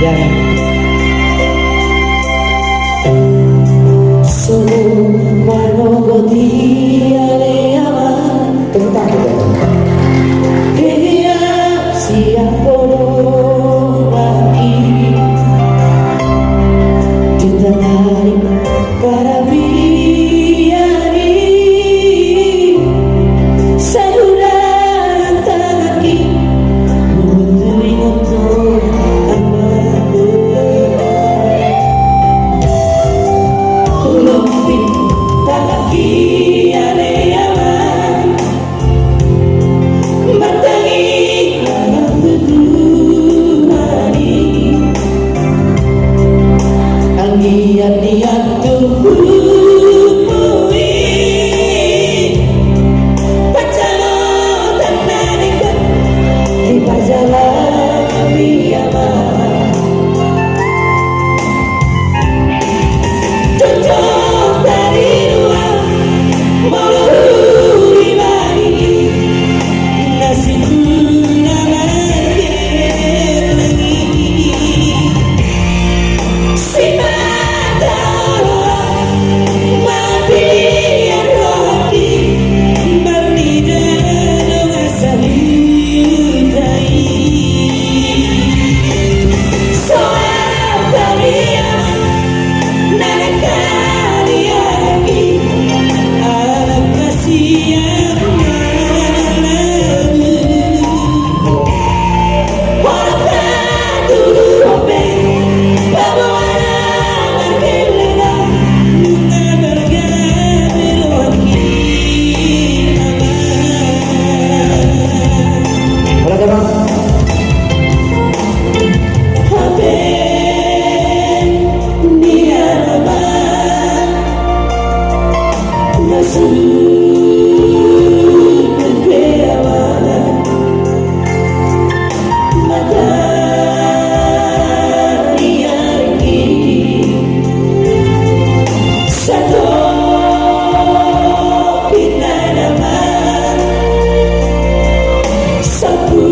dan Manogoti aleaman tentang dia siapa lagi ditenari para biari saluran tanaki untuk amadu lumpin tanaki aleaman matangi hari angian-ian tubuh pacalo tanarikan di pajalan biyaman cocok dari luar meluhuri bayi nasibku nama lagi si mata mampir rohki berlidah sahutai soal kalian nanak kalian alam kasihan malam walaupun dulu robe bawana markelena nunga bergamir rohki Hola teman. Habe dia nama nasu bebeawana mata dia ini satu pina nama sapu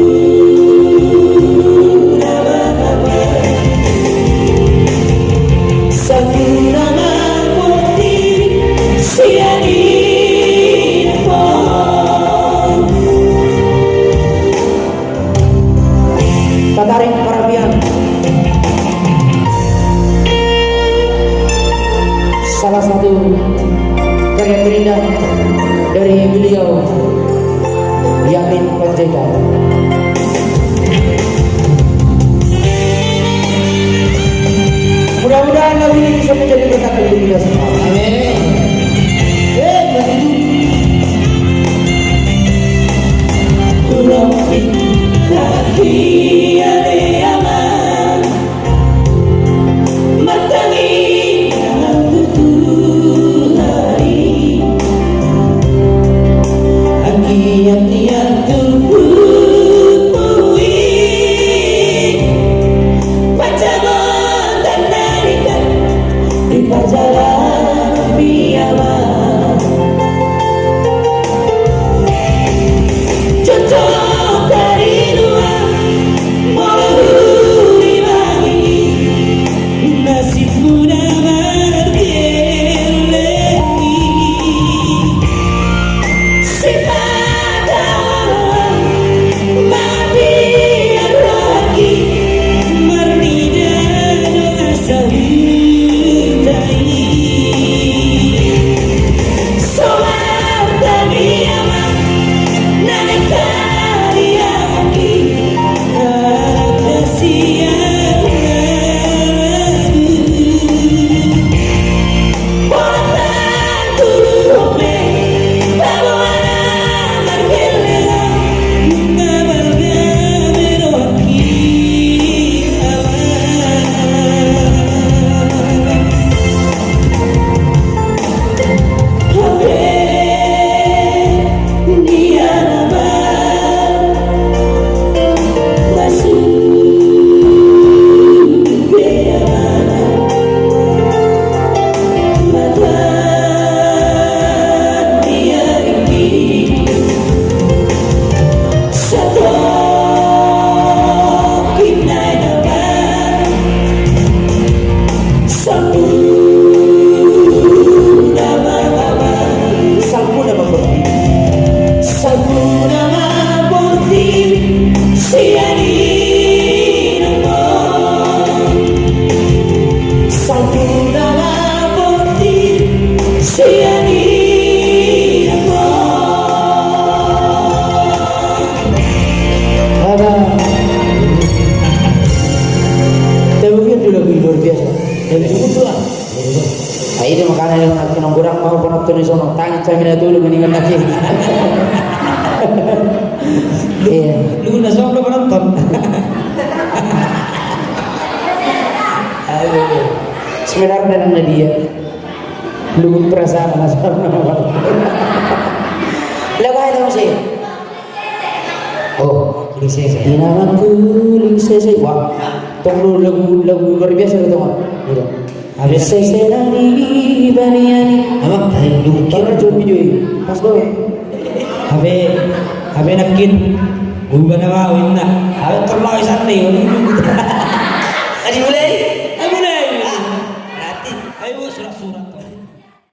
Sakura putih siari pon Tataring Parabian, salah satu karya terindah dari beliau Yamin Panjaitan. Mudah-mudahan lagu ini bisa menjadi berkat bagi kita semua. Amin. Rohki lagi aleaman matangi tutu hari angian-ian tubuh pacalo tanarikan di pajalan biyaman cocok dari luar meluhuri bayi nasibku nama bergeleng si mata mampir rohki berlidah sahutai soal kalian nanak kalian kasihan walaupun dulu robe bawana markelena nunga bergamir rohki Habe dia nama nasu bebeawana mata dia ini satu pina nama waktu ni sono tangan saya minatulog meningan lagi. Iya. Lu na sono penonton. Aduh. Sebenarnya nama dia. Lugun perasaan nasab nama. Lagu itu masih. Oh, Lisese. dinamaku Lisese. Wah, tunggu lagu luar biasa itu kan. Gitu. Habis Lisese nani baniani. apa? Kira jual video ini. Pas dong. Habe nakin. Bukan apa winna. Habe terlalu